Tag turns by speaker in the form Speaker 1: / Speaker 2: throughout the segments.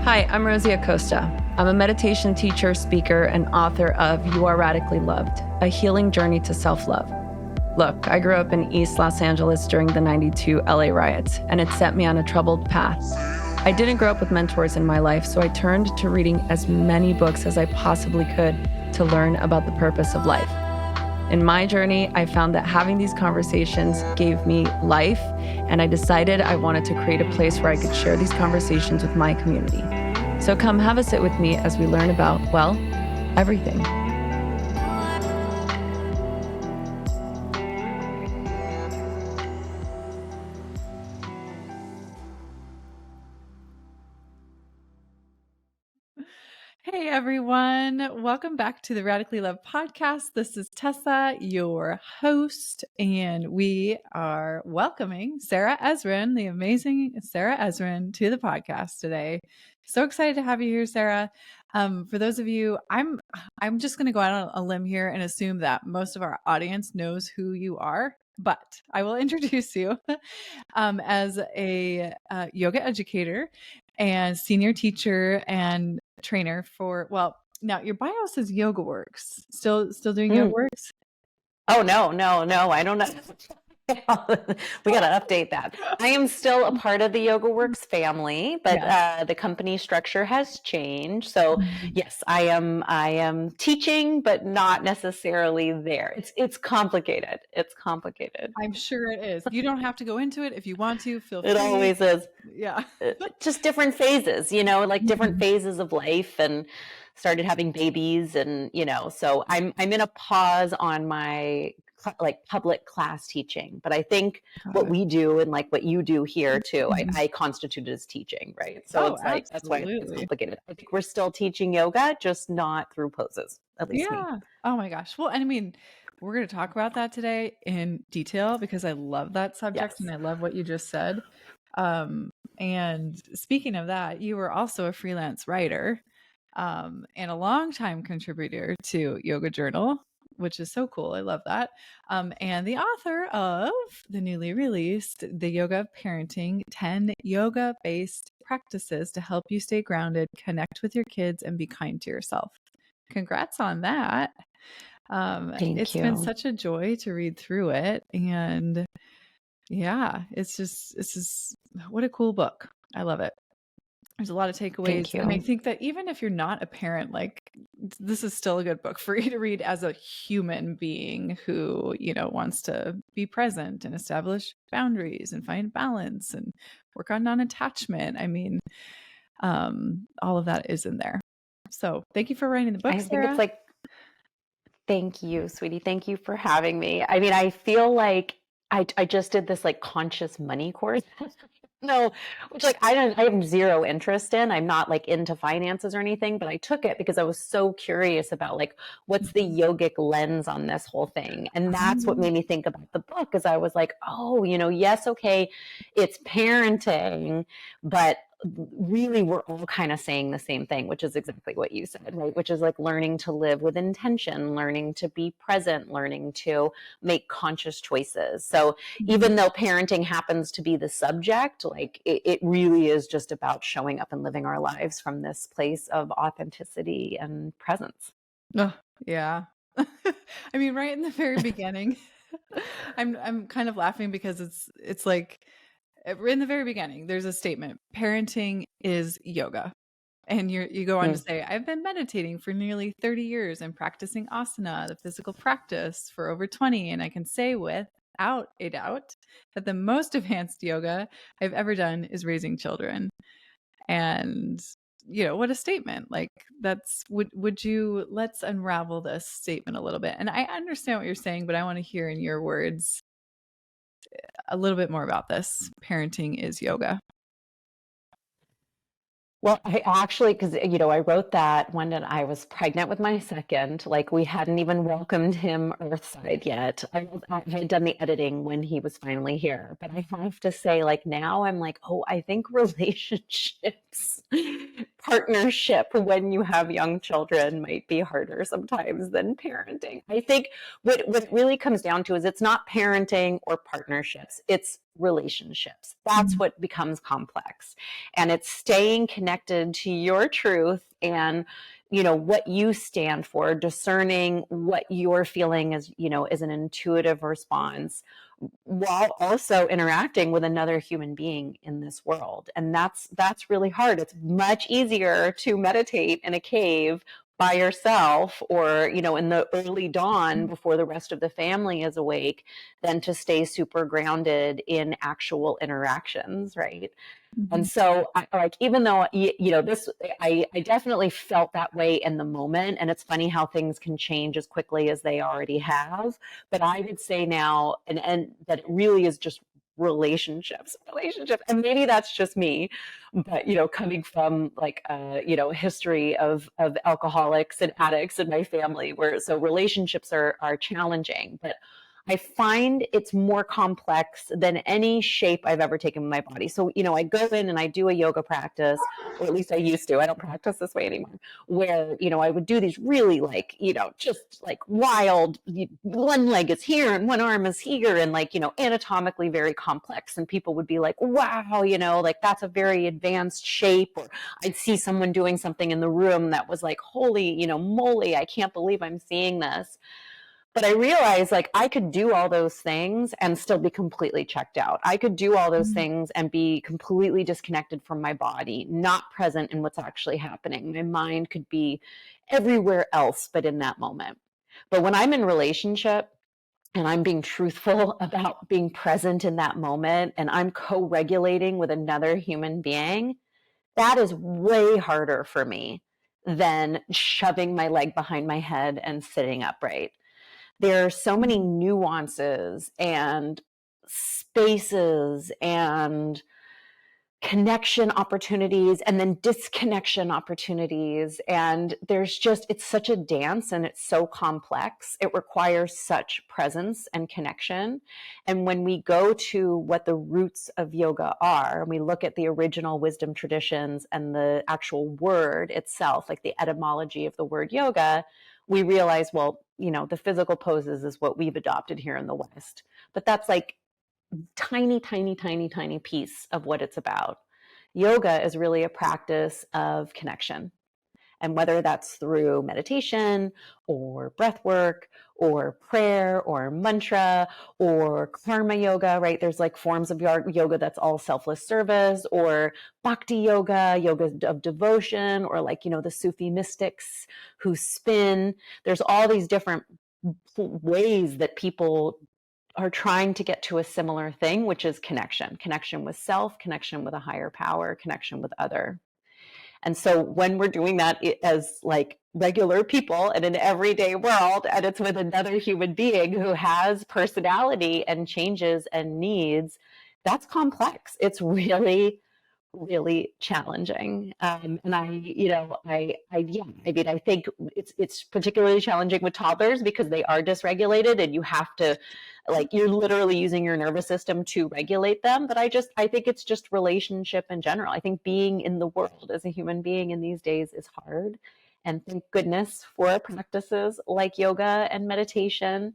Speaker 1: Hi, I'm Rosie Acosta. I'm a meditation teacher, speaker, and author of You Are Radically Loved, a healing journey to self-love. Look, I grew up in East Los Angeles during the '92 LA riots, and it set me on a troubled path. I didn't grow up with mentors in my life, so I turned to reading as many books as I possibly could to learn about the purpose of life. In my journey, I found that having these conversations gave me life, and I decided I wanted to create a place where I could share these conversations with my community. So come have a sit with me as we learn about, well, everything. Hey everyone, welcome back to the Radically Love podcast. This is Tessa, your host, and we are welcoming Sarah Ezrin, the amazing Sarah Ezrin, to the podcast today. So excited to have you here, Sarah. For those of you, I'm just going to go out on a limb here and assume that most of our audience knows who you are, but I will introduce you as a yoga educator and senior teacher and trainer for, well, now your bio says Yoga Works. Still doing Yoga Works?
Speaker 2: Oh, no, I don't know. We got to update that. I am still a part of the Yoga Works family, but
Speaker 1: Yes.
Speaker 2: the company structure has changed. So yes, I am teaching, but not necessarily there. It's complicated. It's complicated.
Speaker 1: I'm sure it is. You don't have to go into it if you want to. Feel free.
Speaker 2: It always is.
Speaker 1: Yeah.
Speaker 2: Just different phases, like different phases of life, and started having babies, and so I'm in a pause on my like public class teaching, but I think what we do and like what you do here too, I constitute as teaching, right? So it's like, that's why it's complicated. I think we're still teaching yoga, just not through poses, at least me.
Speaker 1: Oh my gosh. Well, and I mean, we're going to talk about that today in detail because I love that subject and I love what you just said. And speaking of that, you were also a freelance writer and a longtime contributor to Yoga Journal, which is so cool. I love that. And the author of the newly released The Yoga of Parenting, 10 yoga-based practices to help you stay grounded, connect with your kids, and be kind to yourself. Congrats on that. It's been such a joy to read through it. And yeah, it's just what a cool book. I love it. There's a lot of takeaways. And I think that even if you're not a parent, like this is still a good book for you to read as a human being who, wants to be present and establish boundaries and find balance and work on non-attachment. I mean, all of that is in there. So thank you for writing the book, Sarah.
Speaker 2: I think it's like, thank you, sweetie. Thank you for having me. I mean, I feel like I just did this like conscious money course. No, which like I have zero interest in. I'm not like into finances or anything, but I took it because I was so curious about like what's the yogic lens on this whole thing. And that's what made me think about the book, because I was like, oh, yes, okay, it's parenting, but really we're all kind of saying the same thing, which is exactly what you said, right? Which is like learning to live with intention, learning to be present, learning to make conscious choices. So even though parenting happens to be the subject, like it really is just about showing up and living our lives from this place of authenticity and presence.
Speaker 1: Oh, yeah. I mean, right in the very beginning, I'm kind of laughing because it's like in the very beginning, there's a statement, parenting is yoga. And you go on to say, I've been meditating for nearly 30 years and practicing asana, the physical practice, for over 20. And I can say without a doubt that the most advanced yoga I've ever done is raising children. And, what a statement. Like would you, let's unravel this statement a little bit. And I understand what you're saying, but I want to hear in your words a little bit more about this. Parenting is yoga.
Speaker 2: Well, I actually, because, I wrote that when I was pregnant with my second, like we hadn't even welcomed him earthside yet. I had done the editing when he was finally here, but I have to say, like now I'm like, oh, I think relationships partnership when you have young children might be harder sometimes than parenting. I think what it really comes down to is it's not parenting or partnerships, it's relationships. That's what becomes complex. And it's staying connected to your truth and what you stand for, discerning what you're feeling is an intuitive response while also interacting with another human being in this world. And that's really hard. It's much easier to meditate in a cave by yourself or in the early dawn before the rest of the family is awake than to stay super grounded in actual interactions, right? And so, even though this, I definitely felt that way in the moment, and it's funny how things can change as quickly as they already have. But I would say now, and that it really is just relationships, and maybe that's just me, but coming from like a history of alcoholics and addicts in my family, where so relationships are challenging, but I find it's more complex than any shape I've ever taken in my body. So, I go in and I do a yoga practice, or at least I used to. I don't practice this way anymore. Where, I would do these really just like wild, one leg is here and one arm is here, and anatomically very complex. And people would be like, wow, like that's a very advanced shape. Or I'd see someone doing something in the room that was like, holy, moly, I can't believe I'm seeing this. But I realized I could do all those things and still be completely checked out. I could do all those things and be completely disconnected from my body, not present in what's actually happening. My mind could be everywhere else but in that moment. But when I'm in relationship and I'm being truthful about being present in that moment and I'm co-regulating with another human being, that is way harder for me than shoving my leg behind my head and sitting upright. There are so many nuances and spaces and connection opportunities and then disconnection opportunities. And it's such a dance and it's so complex. It requires such presence and connection. And when we go to what the roots of yoga are, and we look at the original wisdom traditions and the actual word itself, like the etymology of the word yoga, we realize, well, the physical poses is what we've adopted here in the West. But that's like tiny, tiny, tiny, tiny piece of what it's about. Yoga is really a practice of connection. And whether that's through meditation or breath work or prayer or mantra or karma yoga, right? There's forms of yoga that's all selfless service, or bhakti yoga, yoga of devotion, or the Sufi mystics who spin. There's all these different ways that people are trying to get to a similar thing, which is connection with self, connection with a higher power, connection with other. And so when we're doing that as regular people in an everyday world, and it's with another human being who has personality and changes and needs, that's complex. It's really, really challenging. And I think it's particularly challenging with toddlers because they are dysregulated and you have to, you're literally using your nervous system to regulate them. But I think it's just relationship in general. I think being in the world as a human being in these days is hard. And thank goodness for practices like yoga and meditation.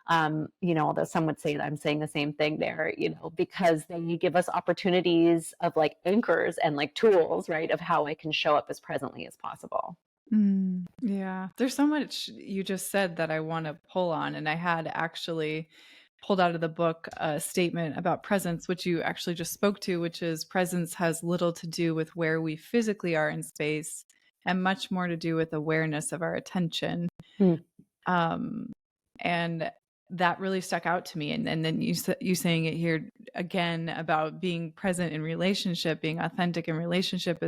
Speaker 2: Although some would say that I'm saying the same thing there, because they give us opportunities of anchors and tools, right, of how I can show up as presently as possible.
Speaker 1: Yeah, there's so much you just said that I want to pull on. And I had actually pulled out of the book a statement about presence, which you actually just spoke to, which is presence has little to do with where we physically are in space and much more to do with awareness of our attention. And that really stuck out to me. And then you saying it here again about being present in relationship, being authentic in relationship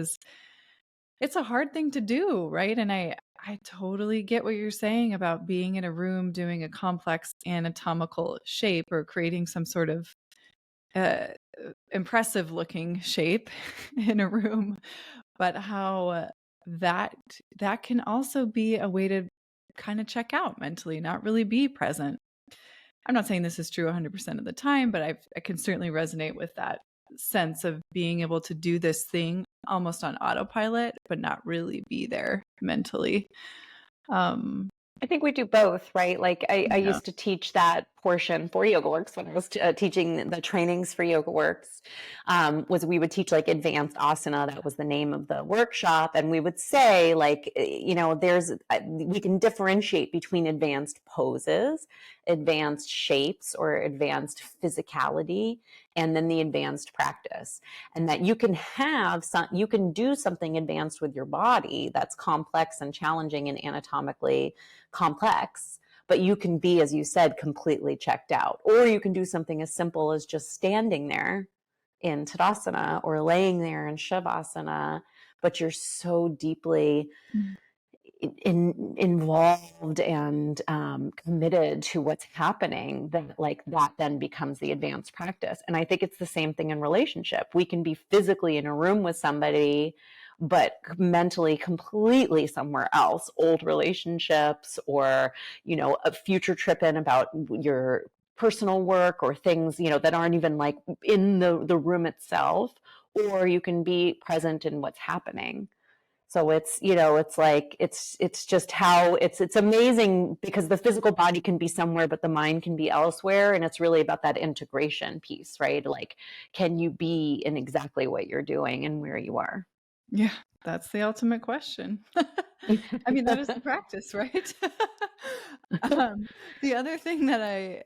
Speaker 1: it's a hard thing to do, right? And I totally get what you're saying about being in a room doing a complex anatomical shape or creating some sort of impressive looking shape in a room, but how that can also be a way to kind of check out mentally, not really be present. I'm not saying this is true 100% of the time, but I can certainly resonate with that sense of being able to do this thing almost on autopilot, but not really be there mentally.
Speaker 2: I think we do both, right? Like I
Speaker 1: Yeah.
Speaker 2: used to teach that portion for YogaWorks when I was teaching the trainings for YogaWorks. Was we would teach like advanced asana. That was the name of the workshop, and we would say like, we can differentiate between advanced poses, advanced shapes, or advanced physicality, and then the advanced practice. And that you can you can do something advanced with your body that's complex and challenging and anatomically complex, but you can be, as you said, completely checked out. Or you can do something as simple as just standing there in Tadasana or laying there in Shavasana, but you're so deeply involved and committed to what's happening that like that then becomes the advanced practice. And I think it's the same thing in relationship. We can be physically in a room with somebody but mentally completely somewhere else, old relationships, or a future trip in about your personal work or things that aren't even like in the room itself, or you can be present in what's happening. So it's like it's just how it's amazing because the physical body can be somewhere but the mind can be elsewhere, and it's really about that integration piece, right? Like, can you be in exactly what you're doing and where you are?
Speaker 1: Yeah, that's the ultimate question. I mean, that is the practice, right? The other thing that I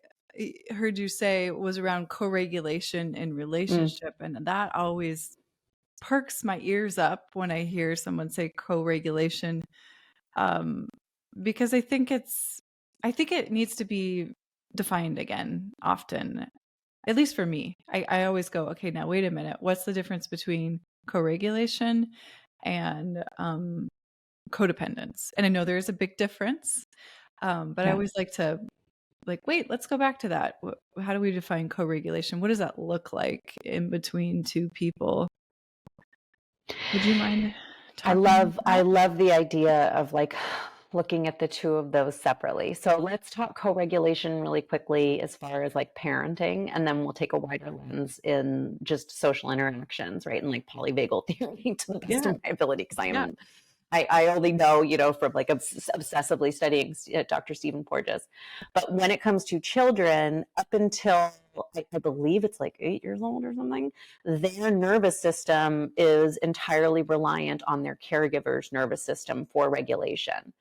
Speaker 1: heard you say was around co-regulation in relationship, and that always perks my ears up when I hear someone say co-regulation, um, because I think it needs to be defined again often, at least for me. I always go, okay, now wait a minute, what's the difference between co-regulation and codependence? And I know there is a big difference, but I always like to wait, let's go back to that. How do we define co-regulation? What does that look like in between two people? Would you mind talking about
Speaker 2: I
Speaker 1: that?
Speaker 2: love the idea of like looking at the two of those separately. So let's talk co-regulation really quickly as far as like parenting, and then we'll take a wider lens in just social interactions, right? And like polyvagal theory to the best
Speaker 1: Yeah,
Speaker 2: of my ability, because
Speaker 1: yeah.
Speaker 2: I only know, from like obsessively studying Dr. Stephen Porges. But when it comes to children, up until I believe it's like 8 years old or something, their nervous system is entirely reliant on their caregiver's nervous system for regulation.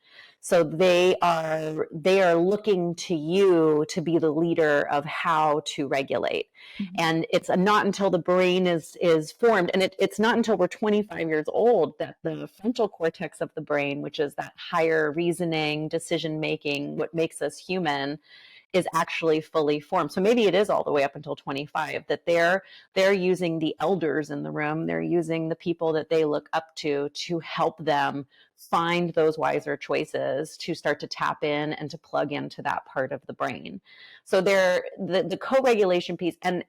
Speaker 2: So they are looking to you to be the leader of how to regulate.
Speaker 1: Mhm.
Speaker 2: And it's not until the brain is formed, and it's not until we're 25 years old that the frontal cortex of the brain, which is that higher reasoning, decision making, what makes us human, is actually fully formed. So maybe it is all the way up until 25 that they're using the elders in the room, they're using the people that they look up to help them find those wiser choices, to start to tap in and to plug into that part of the brain. So the co-regulation piece, and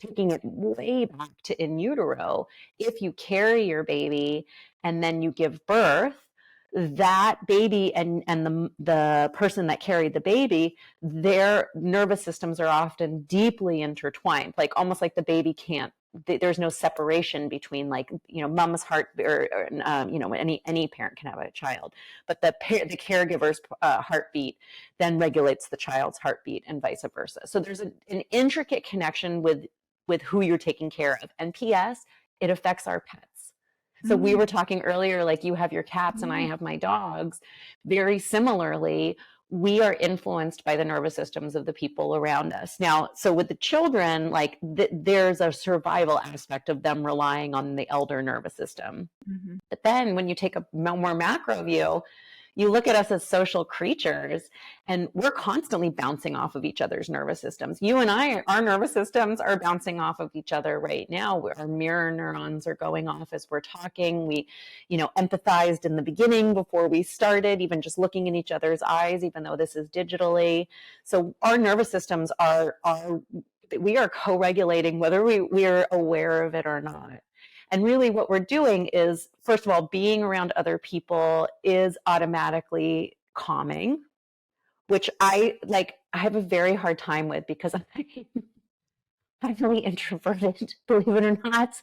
Speaker 2: taking it way back to in utero, if you carry your baby and then you give birth, that baby and the person that carried the baby, their nervous systems are often deeply intertwined, like almost like the baby can't, there's no separation between like mama's heart or any parent can have a child, but the caregiver's heartbeat then regulates the child's heartbeat and vice versa. So there's an intricate connection with who you're taking care of. And PS, it affects our pets. So we
Speaker 1: Mm,
Speaker 2: were talking earlier, like you have your cats and I
Speaker 1: yeah.
Speaker 2: have my dogs. Very similarly, we are influenced by the nervous systems of the people around us. Now, so with the children, like there's a survival aspect of them relying on the elder nervous system.
Speaker 1: Mhm.
Speaker 2: But then when you take a more macro view, you look at us as social creatures, and we're constantly bouncing off of each other's nervous systems. You and I, our nervous systems are bouncing off of each other right now. Our mirror neurons are going off as we're talking. We, empathized in the beginning before we started, even just looking in each other's eyes, even though this is digitally. So our nervous systems we are co-regulating whether we're aware of it or not. And really what we're doing is, first of all, being around other people is automatically calming, which I have a very hard time with, because highly introverted, believe it or not,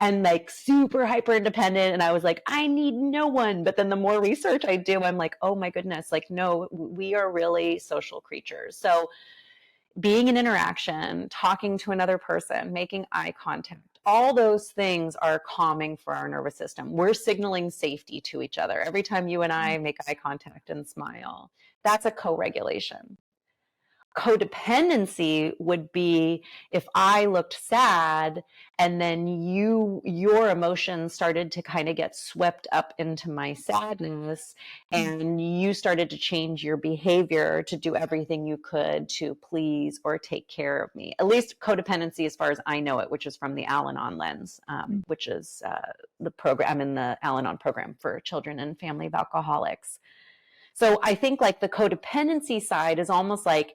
Speaker 2: and like super hyper independent. And I was like, I need no one. But then the more research I do, I'm like, oh my goodness, like, no, we are really social creatures. So being in interaction, talking to another person, making eye contact, all those things are calming for our nervous system. We're signaling safety to each other. Every time you and I make eye contact and smile, that's a co-regulation. Codependency would be if I looked sad and then your emotions started to kind of get swept up into my sadness, and you started to change your behavior to do everything you could to please or take care of me. At least codependency, as far as I know it, which is from the Al-Anon lens, which is the program. I'm in the Al-Anon program for children and family of alcoholics. So I think like the codependency side is almost like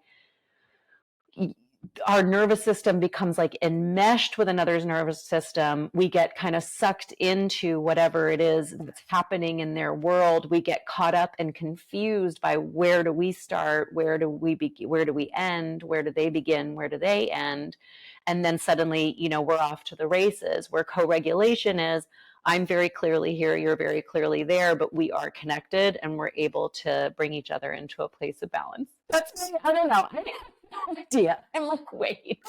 Speaker 2: our nervous system becomes like enmeshed with another's nervous system. We get kind of sucked into whatever it is that's happening in their world. We get caught up and confused by where do we start? Where do we begin? Where do we end? Where do they begin? Where do they end? And then suddenly, we're off to the races, where co-regulation is, I'm very clearly here, you're very clearly there, but we are connected and we're able to bring each other into a place of balance. That's, I don't know. I have no idea. I'm like, wait,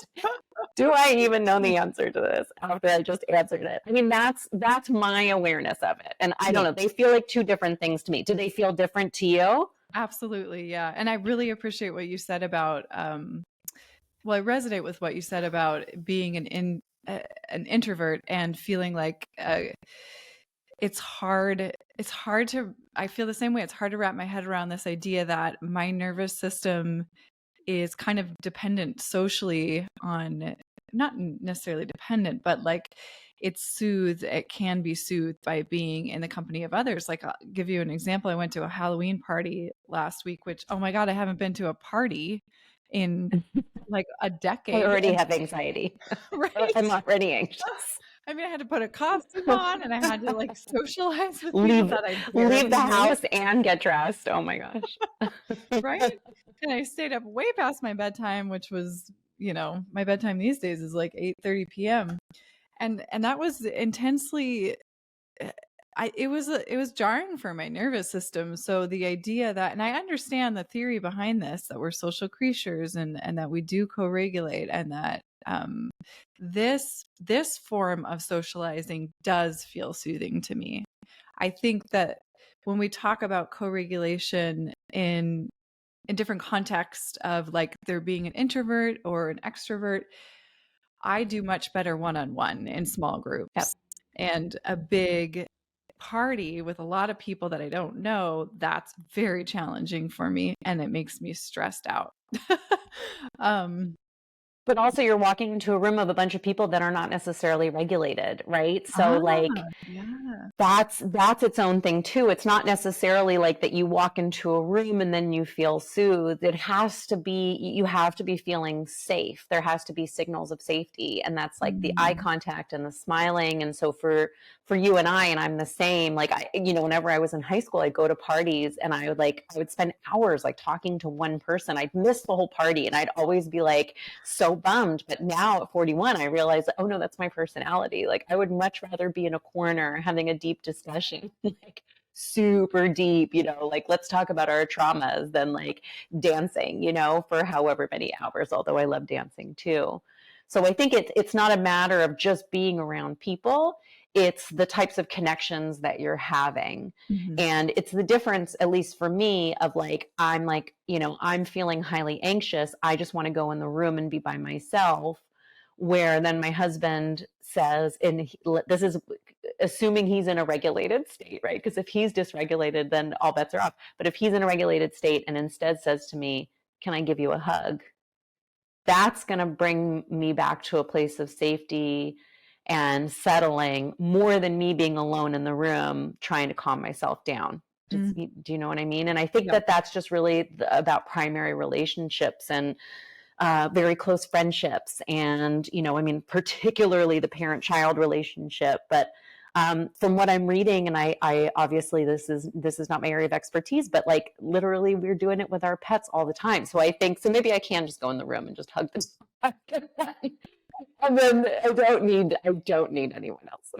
Speaker 2: do I even know the answer to this after I just answered it? I mean, that's my awareness of it. And I don't know, they feel like two different things to me. Do they feel different to you?
Speaker 1: Absolutely. Yeah. And I really appreciate what you said about, well, I resonate with what you said about being an introvert and feeling like it's hard to, I feel the same way. It's hard to wrap my head around this idea that my nervous system is kind of dependent socially on, not necessarily dependent, but like it can be soothed by being in the company of others. Like I'll give you an example. I went to a Halloween party last week, which, oh my God, I haven't been to a party in like a decade.
Speaker 2: I already have anxiety.
Speaker 1: Right?
Speaker 2: I'm already anxious.
Speaker 1: I mean, I had to put a costume on and I had to like socialize with people that I
Speaker 2: leave the house and get dressed. Oh my gosh.
Speaker 1: Right? And I stayed up way past my bedtime, which was, my bedtime these days is like 8:30 p.m. And that was intensely, it was jarring for my nervous system. So the idea that, and I understand the theory behind this, that we're social creatures and that we do co-regulate, and that this form of socializing does feel soothing to me. I think that when we talk about co-regulation in different contexts of like there being an introvert or an extrovert, I do much better one-on-one in small groups.
Speaker 2: Yep.
Speaker 1: And a big party with a lot of people that I don't know, that's very challenging for me and it makes me stressed out.
Speaker 2: But also you're walking into a room of a bunch of people that are not necessarily regulated, right? So that's its own thing too. It's not necessarily like that you walk into a room and then you feel soothed. You have to be feeling safe. There has to be signals of safety. And that's like the eye contact and the smiling. And so for you and I'm the same. Like whenever I was in high school, I'd go to parties and I would spend hours like talking to one person. I'd miss the whole party and I'd always be like so bummed. But now at 41, I realize, oh no, that's my personality. Like I would much rather be in a corner having a deep discussion, like super deep, like let's talk about our traumas, than like dancing, for however many hours, although I love dancing too. So I think it's not a matter of just being around people. It's the types of connections that you're having. And it's the difference, at least for me, of like, I'm feeling highly anxious. I just want to go in the room and be by myself. Where then my husband says, and this is assuming he's in a regulated state, right? Because if he's dysregulated, then all bets are off. But if he's in a regulated state and instead says to me, can I give you a hug? That's going to bring me back to a place of safety and settling, more than me being alone in the room trying to calm myself down. Do you know what I mean? And I think that's just really about primary relationships and very close friendships. And, particularly the parent-child relationship. But from what I'm reading, and I obviously this is not my area of expertise, but like literally we're doing it with our pets all the time. So I think, so maybe I can just go in the room and just hug them. And then I don't need anyone else.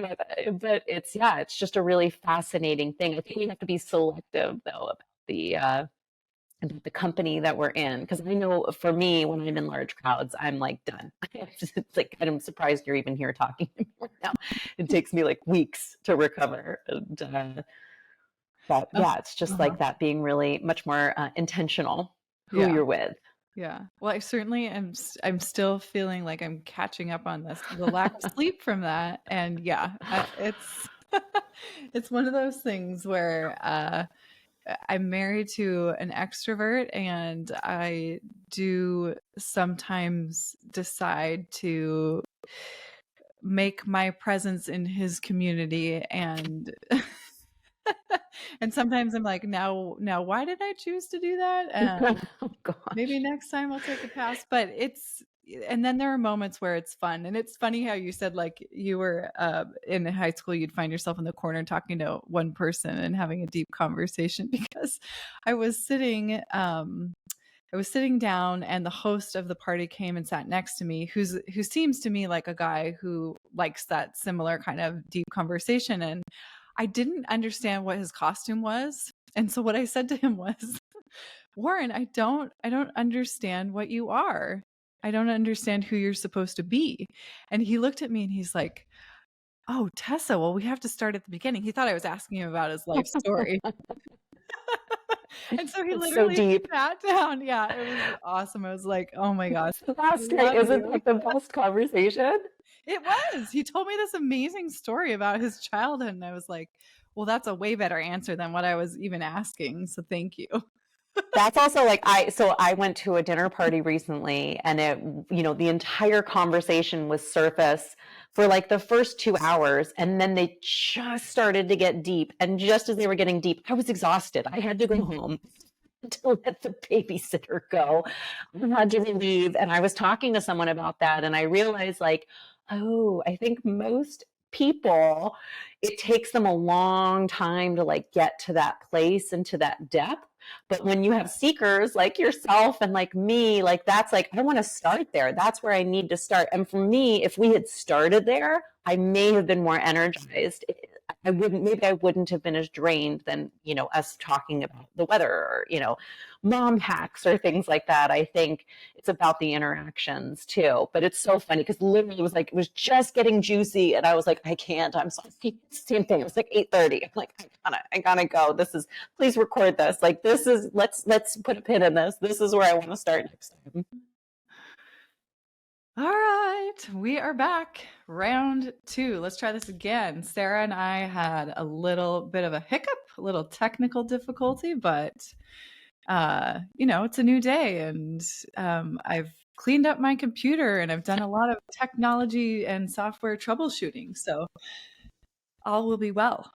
Speaker 2: But it's just a really fascinating thing. I think we have to be selective though about the company that we're in. Because I know for me, when I'm in large crowds, I'm like done. It's like, I'm surprised you're even here talking to me right now. It takes me like weeks to recover. And but yeah, it's just like that, being really much more intentional who
Speaker 1: Yeah.
Speaker 2: you're with.
Speaker 1: Yeah. Well, I certainly am. I'm still feeling like I'm catching up on the lack of sleep from that. And yeah, it's it's one of those things where I'm married to an extrovert, and I do sometimes decide to make my presence in his community, and and sometimes I'm like, now why did I choose to do that? And
Speaker 2: Oh gosh.
Speaker 1: maybe next time I'll take a pass. But and then there are moments where it's fun. And it's funny how you said, like, you were in high school, you'd find yourself in the corner talking to one person and having a deep conversation, because I was sitting down, and the host of the party came and sat next to me, who seems to me like a guy who likes that similar kind of deep conversation. And I didn't understand what his costume was. And so what I said to him was, Warren, I don't understand what you are. I don't understand who you're supposed to be. And he looked at me and he's like, oh, Tessa, well, we have to start at the beginning. He thought I was asking him about his life story. And so he literally
Speaker 2: so deep.
Speaker 1: sat down. Yeah, it was awesome. I was like, oh my gosh.
Speaker 2: Isn't that the best conversation?
Speaker 1: It was. He told me this amazing story about his childhood. And I was like, well, that's a way better answer than what I was even asking. So thank you.
Speaker 2: That's also like, I went to a dinner party recently, and the entire conversation was surface for like the first 2 hours, and then they just started to get deep. And just as they were getting deep, I was exhausted. I had to go home to let the babysitter go. I had to leave. And I was talking to someone about that, and I realized, like, oh, I think most people, it takes them a long time to like get to that place and to that depth. But when you have seekers like yourself and like me, like that's like, I want to start there. That's where I need to start. And for me, if we had started there, I may have been more energized. I wouldn't have been as drained than, us talking about the weather or, mom hacks or things like that. I think it's about the interactions too. But it's so funny because literally it was just getting juicy, and I was like, I can't. I'm sorry. Same thing. It was like 8:30. I'm like, I gotta go. Please record this. Like, let's put a pin in this. This is where I want to start next time.
Speaker 1: All right, we are back. Round 2. Let's try this again. Sarah and I had a little bit of a hiccup, a little technical difficulty, but it's a new day, and I've cleaned up my computer, and I've done a lot of technology and software troubleshooting, so all will be well.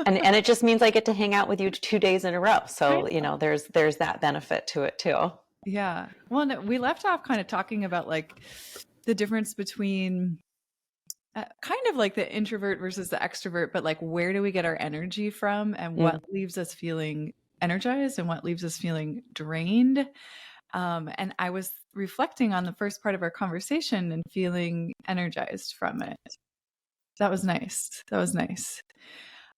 Speaker 2: and it just means I get to hang out with you 2 days in a row. So, there's that benefit to it too.
Speaker 1: Yeah. Well, no, we left off kind of talking about like the difference between kind of like the introvert versus the extrovert, but like, where do we get our energy from, and what leaves us feeling energized and what leaves us feeling drained? And I was reflecting on the first part of our conversation and feeling energized from it. That was nice.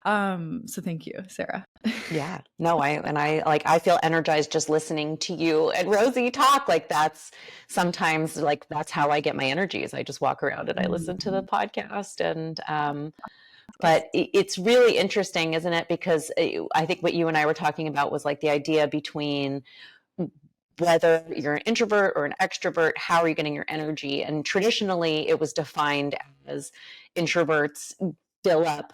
Speaker 1: So thank you, Sarah.
Speaker 2: Yeah, no, I feel energized just listening to you and Rosie talk. Like, that's sometimes like, that's how I get my energy, is I just walk around and I listen to the podcast. And, but it's really interesting, isn't it? Because I think what you and I were talking about was like the idea between whether you're an introvert or an extrovert, how are you getting your energy? And traditionally it was defined as introverts fill up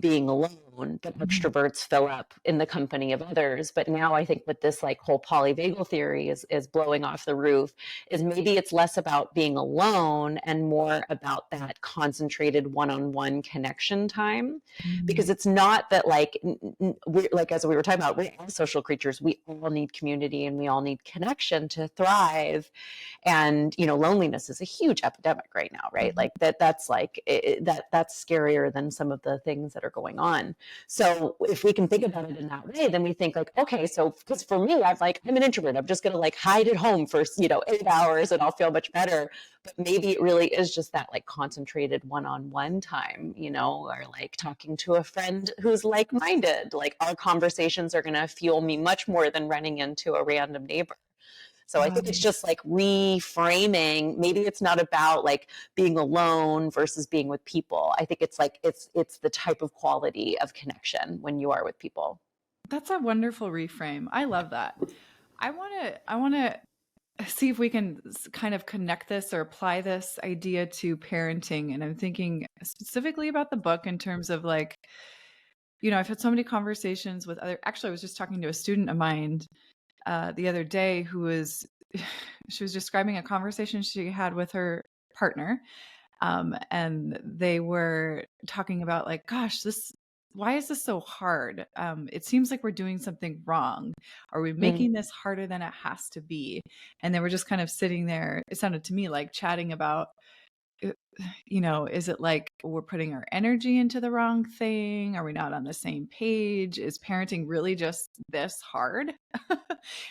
Speaker 2: being alone, but extroverts fill up in the company of others. But now I think with this like whole polyvagal theory is blowing off the roof, is maybe it's less about being alone and more about that concentrated one-on-one connection time. Because it's not that like, we're like, as we were talking about, we're all social creatures. We all need community and we all need connection to thrive. And, loneliness is a huge epidemic right now, right? Like that's like, that's scarier than some of the things that are going on. So if we can think about it in that way, then we think like, okay, so because for me, I'm an introvert. I'm just going to like hide at home for, 8 hours and I'll feel much better. But maybe it really is just that like concentrated one-on-one time, or like talking to a friend who's like-minded. Like our conversations are going to fuel me much more than running into a random neighbor. So I think it's just like reframing. Maybe it's not about like being alone versus being with people. I think it's like it's the type of quality of connection when you are with people.
Speaker 1: That's a wonderful reframe. I love that. I want to see if we can kind of connect this or apply this idea to parenting. And I'm thinking specifically about the book in terms of like, I've had so many conversations with actually, I was just talking to a student of mine the other day she was describing a conversation she had with her partner. And they were talking about like, gosh, why is this so hard? It seems like we're doing something wrong. Are we making this harder than it has to be? And they were just kind of sitting there. It sounded to me like chatting about, is it like we're putting our energy into the wrong thing? Are we not on the same page? Is parenting really just this hard?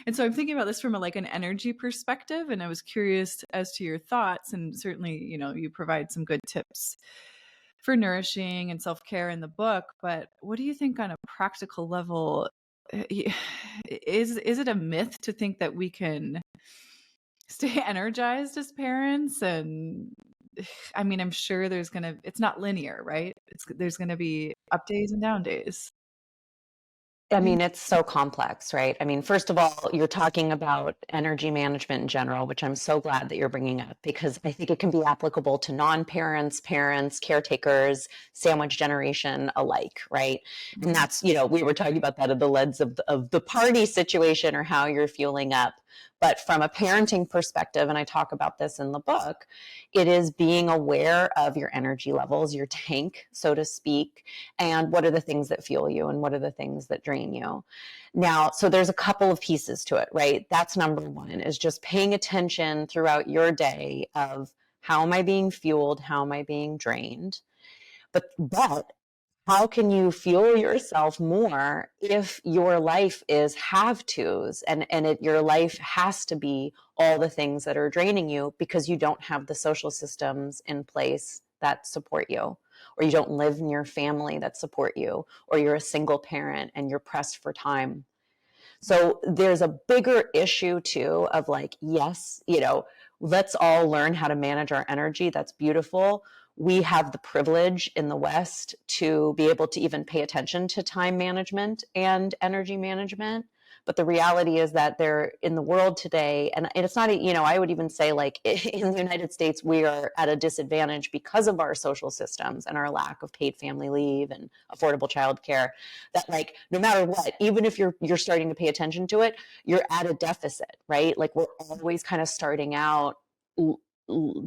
Speaker 1: And so I'm thinking about this from like an energy perspective, and I was curious as to your thoughts. And certainly, you provide some good tips for nourishing and self-care in the book. But what do you think on a practical level? Is it a myth to think that we can stay energized as parents? And I mean, I'm sure it's not linear, right? There's going to be up days and down days.
Speaker 2: I mean, it's so complex, right? I mean, first of all, you're talking about energy management in general, which I'm so glad that you're bringing up because I think it can be applicable to non-parents, parents, caretakers, sandwich generation alike, right? And that's, we were talking about that in the lens of the party situation or how you're fueling up. But from a parenting perspective, and I talk about this in the book, it is being aware of your energy levels, your tank, so to speak, and what are the things that fuel you and what are the things that drain you. Now, so there's a couple of pieces to it, right? That's number one, is just paying attention throughout your day of how am I being fueled? How am I being drained? But how can you fuel yourself more if your life is have tos and your life has to be all the things that are draining you because you don't have the social systems in place that support you, or you don't live in your family that support you, or you're a single parent and you're pressed for time. So there's a bigger issue too of like, yes, let's all learn how to manage our energy. That's beautiful. We have the privilege in the West to be able to even pay attention to time management and energy management. But the reality is that they're in the world today, and it's not, I would even say like in the United States, we are at a disadvantage because of our social systems and our lack of paid family leave and affordable childcare, that like, no matter what, even if you're starting to pay attention to it, you're at a deficit, right? Like we're always kind of starting out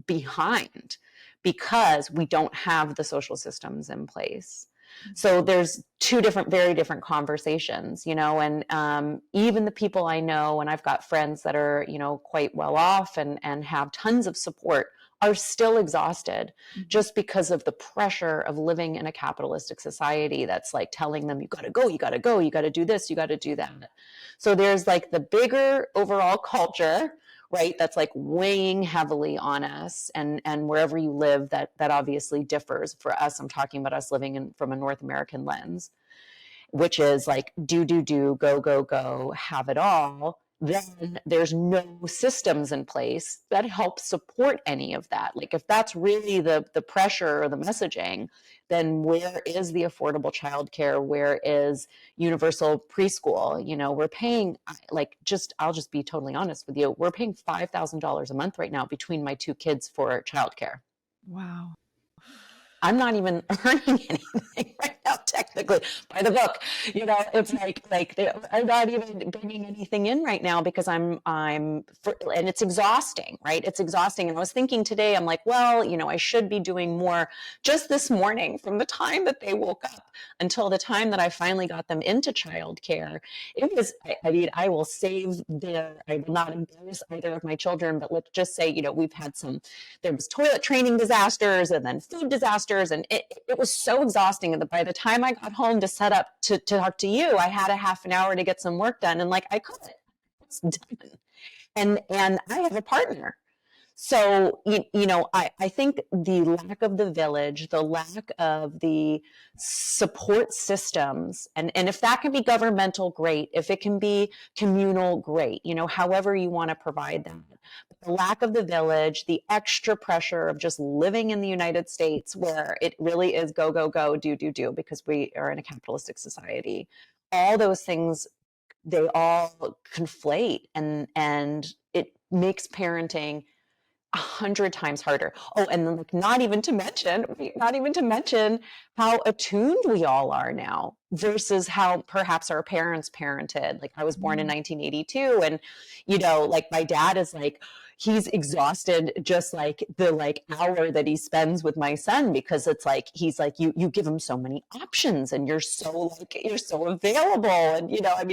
Speaker 2: behind because we don't have the social systems in place. So there's two very different conversations, and even the people I know, and I've got friends that are, quite well off and have tons of support, are still exhausted just because of the pressure of living in a capitalistic society that's like telling them, you got to go, you got to go, you got to do this, you got to do that. So there's like the bigger overall culture, right, that's like weighing heavily on us, and wherever you live, that obviously differs. For us, I'm talking about us living from a North American lens, which is like do, go, go, go, have it all. Then there's no systems in place that help support any of that. Like if that's really the pressure or the messaging, then where is the affordable childcare? Where is universal preschool? We're paying I'll just be totally honest with you. We're paying $5,000 a month right now between my two kids for childcare.
Speaker 1: Wow.
Speaker 2: I'm not even earning anything right now, technically, by the book. It's like I'm not even bringing anything in right now because and it's exhausting, right? It's exhausting. And I was thinking today, I'm like, well, I should be doing more. Just this morning, from the time that they woke up until the time that I finally got them into childcare, it was, I will I will not embarrass either of my children, but let's just say, we've had there was toilet training disasters and then food disasters. And it was so exhausting. And by the time I got home to set up to talk to you, I had a half an hour to get some work done, and like I couldn't. It's done. And I have a partner. So, I think the lack of the village, the lack of the support systems, and if that can be governmental, great. If it can be communal, great. However you want to provide that. But the lack of the village, the extra pressure of just living in the United States where it really is go, go, go, do, do, do, because we are in a capitalistic society. All those things, they all conflate, and it makes parenting 100 times harder. Oh, and then not even to mention how attuned we all are now versus how perhaps our parents parented. Like I was born in 1982, and like my dad is like, he's exhausted just like the hour that he spends with my son, because it's like he's like, you give him so many options and you're so available. And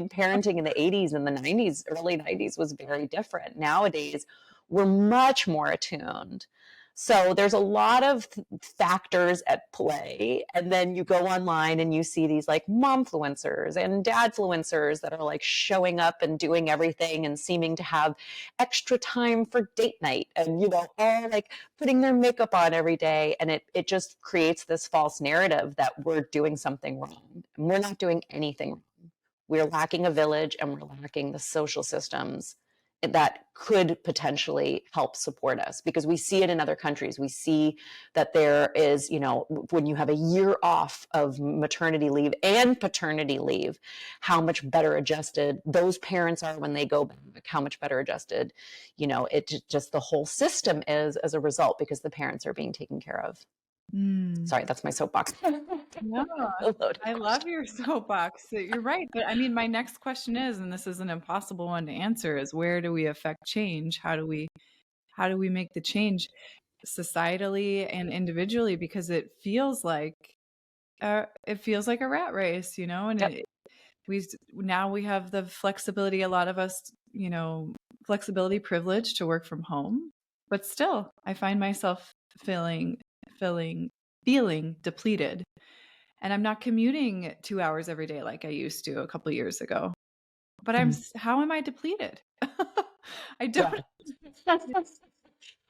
Speaker 2: parenting in the 80s and the 90s, early 90s was very different. Nowadays we're much more attuned. So there's a lot of factors at play. And then you go online and you see these like momfluencers and dadfluencers that are like showing up and doing everything and seeming to have extra time for date night and, all like putting their makeup on every day. And it just creates this false narrative that we're doing something wrong. And we're not doing anything wrong. We're lacking a village, and we're lacking the social systems that could potentially help support us, because we see it in other countries. We see that there is, when you have a year off of maternity leave and paternity leave, how much better adjusted those parents are when they go back, how much better adjusted, it just the whole system is as a result, because the parents are being taken care of. Sorry, that's my soapbox.
Speaker 1: No, I love your soapbox. You're right. But my next question is, and this is an impossible one to answer, is where do we affect change? How do we make the change societally and individually? Because it feels like a rat race, and
Speaker 2: Yep.
Speaker 1: we have the flexibility, a lot of us, flexibility privilege to work from home, but still I find myself feeling depleted. And I'm not commuting 2 hours every day like I used to a couple years ago. But how am I depleted? I don't.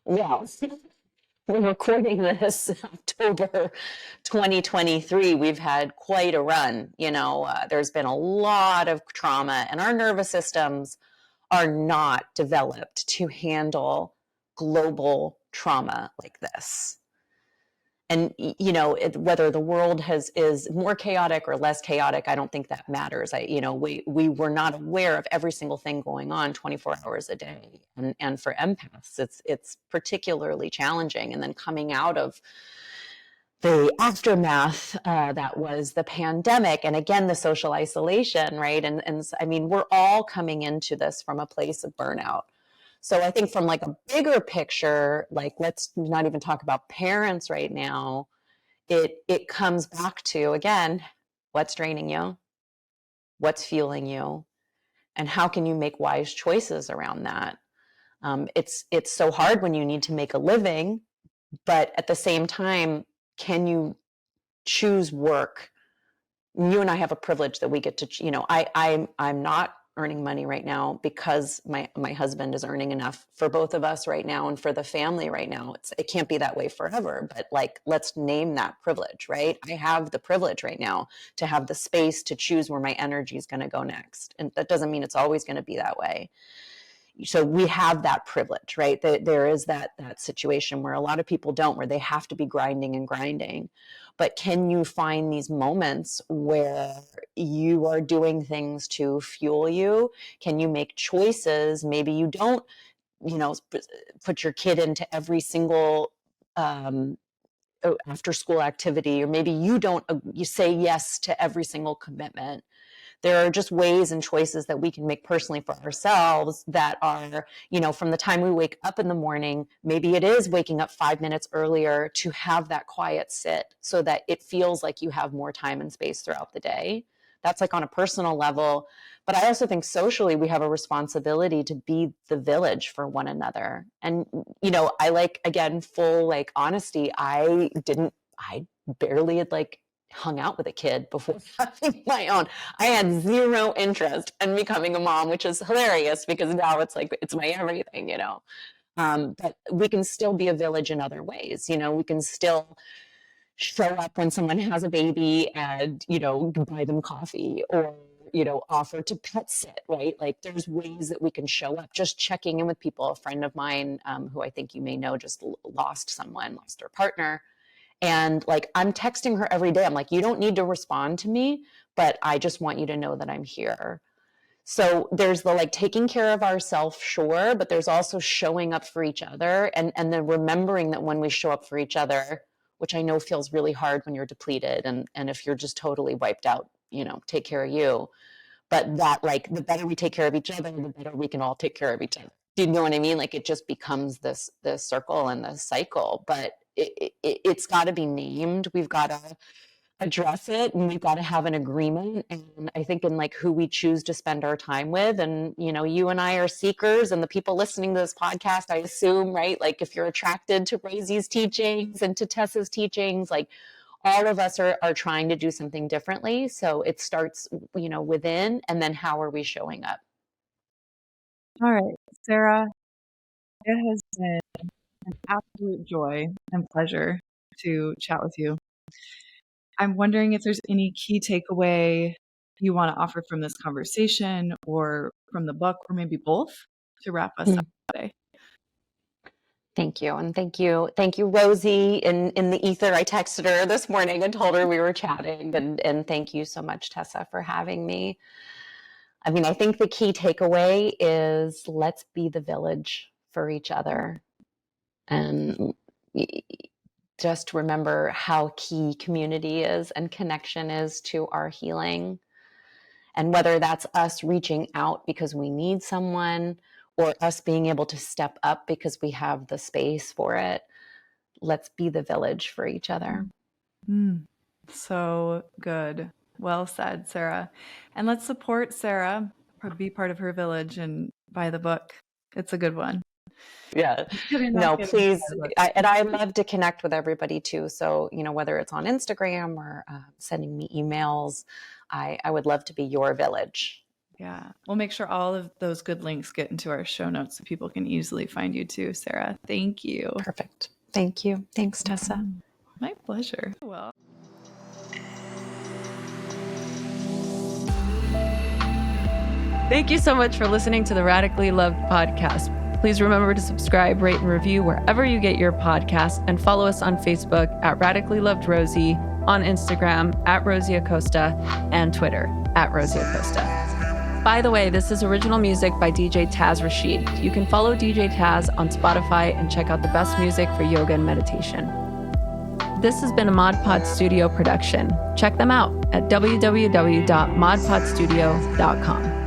Speaker 2: Well, we're recording this October 2023. We've had quite a run. There's been a lot of trauma, and our nervous systems are not developed to handle global trauma like this. And whether the world is more chaotic or less chaotic, I don't think that matters. We were not aware of every single thing going on 24 hours a day, and for empaths, it's particularly challenging. And then coming out of the aftermath that was the pandemic, and again the social isolation, right? And we're all coming into this from a place of burnout. So I think from like a bigger picture, like let's not even talk about parents right now. It comes back to, again, what's draining you, what's fueling you, and how can you make wise choices around that? It's so hard when you need to make a living, but at the same time, can you choose work? You and I have a privilege that we get to, I'm not earning money right now because my husband is earning enough for both of us right now and for the family right now. It can't be that way forever, but like, let's name that privilege, right? I have the privilege right now to have the space to choose where my energy is going to go next. And that doesn't mean it's always going to be that way. So we have that privilege, right? There is that situation where a lot of people don't, where they have to be grinding and grinding. But can you find these moments where you are doing things to fuel you? Can you make choices? Maybe you don't, put your kid into every single after school activity, or maybe you don't, you say yes to every single commitment. There are just ways and choices that we can make personally for ourselves that are, from the time we wake up in the morning, maybe it is waking up 5 minutes earlier to have that quiet sit so that it feels like you have more time and space throughout the day. That's like on a personal level. But I also think socially, we have a responsibility to be the village for one another. And, I again, full honesty, I barely had hung out with a kid before having my own. I had zero interest in becoming a mom, which is hilarious because now it's like, it's my everything, you know. But we can still be a village in other ways. You know, we can still show up when someone has a baby and, you know, buy them coffee, or, you know, offer to pet sit, right? Like there's ways that we can show up, just checking in with people. A friend of mine, who I think you may know, just lost their partner. And like, I'm texting her every day. I'm like, you don't need to respond to me, but I just want you to know that I'm here. So there's the like taking care of ourselves, sure, but there's also showing up for each other, and then remembering that when we show up for each other, which I know feels really hard when you're depleted, and if you're just totally wiped out, you know, take care of you. But that, like, the better we take care of each other, the better we can all take care of each other. Do you know what I mean? Like, it just becomes this circle and this cycle. But it's got to be named. We've got to address it, and we've got to have an agreement. And I think in like who we choose to spend our time with, and you know, you and I are seekers, and the people listening to this podcast, I assume, right? Like if you're attracted to Rosie's teachings and to Tessa's teachings, like all of us are trying to do something differently. So it starts, you know, within, and then how are we showing up?
Speaker 1: All right, Sarah, it has been an absolute joy and pleasure to chat with you. I'm wondering if there's any key takeaway you want to offer from this conversation, or from the book, or maybe both, to wrap us up today.
Speaker 2: Thank you. And thank you, Rosie. In the ether, I texted her this morning and told her we were chatting. And thank you so much, Tessa, for having me. I mean, I think the key takeaway is let's be the village for each other. And just remember how key community is and connection is to our healing. And whether that's us reaching out because we need someone, or us being able to step up because we have the space for it, let's be the village for each other.
Speaker 1: So good. Well said, Sarah. And let's support Sarah, be part of her village, and buy the book. It's a good one.
Speaker 2: Yeah. No, please. I love to connect with everybody too. So, you know, whether it's on Instagram or sending me emails, I would love to be your village.
Speaker 1: Yeah. We'll make sure all of those good links get into our show notes so people can easily find you too, Sarah. Thank you.
Speaker 2: Perfect. Thank you. Thanks, Tessa.
Speaker 1: My pleasure. Well. Thank you so much for listening to the Radically Loved podcast. Please remember to subscribe, rate, and review wherever you get your podcasts, and follow us on Facebook at Radically Loved Rosie, on Instagram at Rosie Acosta, and Twitter at Rosie Acosta. By the way, this is original music by DJ Taz Rashid. You can follow DJ Taz on Spotify and check out the best music for yoga and meditation. This has been a Mod Pod Studio production. Check them out at www.modpodstudio.com.